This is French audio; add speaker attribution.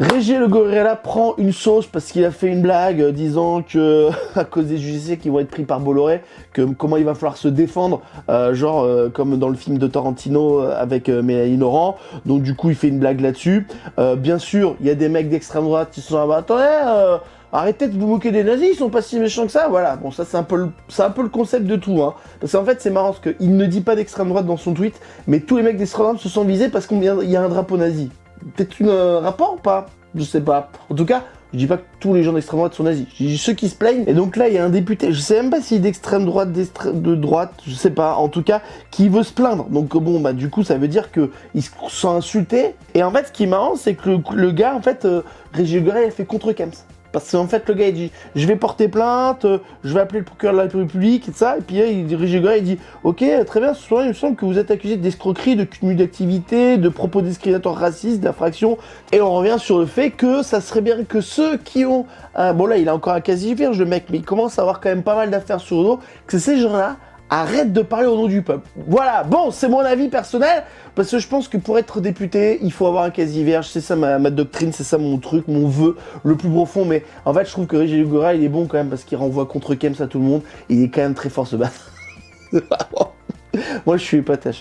Speaker 1: Régis Le Gorilla prend une sauce parce qu'il a fait une blague disant que, à cause des UGC qui vont être pris par Bolloré, que comment il va falloir se défendre, comme dans le film de Tarantino avec Mélanie Laurent. Donc du coup, il fait une blague là-dessus. Bien sûr, il y a des mecs d'extrême droite qui sont là, bah, attendez, arrêtez de vous moquer des nazis, ils sont pas si méchants que ça. Voilà, bon, ça c'est un peu le concept de tout, hein. Parce qu'en fait, c'est marrant parce qu'il ne dit pas d'extrême droite dans son tweet, mais tous les mecs d'extrême droite se sont visés parce qu'il y a un drapeau nazi. Peut-être un rapport ou pas? Je sais pas. En tout cas, je dis pas que tous les gens d'extrême droite sont nazis. Je dis ceux qui se plaignent. Et donc là, il y a un député, je sais même pas s'il est d'extrême droite, de droite, je sais pas. En tout cas, qui veut se plaindre. Donc bon, bah du coup, ça veut dire que ils se sont insultés. Et en fait, ce qui est marrant, c'est que le gars, en fait, Régis Le Gorilla, il a fait contre Kems. Parce qu'en fait, le gars, il dit, je vais porter plainte, je vais appeler le procureur de la République, et tout ça. Et puis là, Régis Le Gorilla, il dit, ok, très bien, ce soir, il me semble que vous êtes accusé d'escroquerie, de cumul d'activité, de propos discriminatoires racistes, d'infraction. Et on revient sur le fait que ça serait bien que ceux qui ont... bon là, il a encore un casier vierge, le mec, mais il commence à avoir quand même pas mal d'affaires sur le dos, que ces gens-là arrêtent de parler au nom du peuple. Voilà, bon, c'est mon avis personnel, parce que je pense que pour être député, il faut avoir un casier vierge, c'est ça ma doctrine, c'est ça mon truc, mon vœu le plus profond, mais en fait, je trouve que Régis Le Gorilla, il est bon quand même, parce qu'il renvoie contre Kems à tout le monde, il est quand même très fort ce bâtard. Moi, je suis épaté à chaque fois.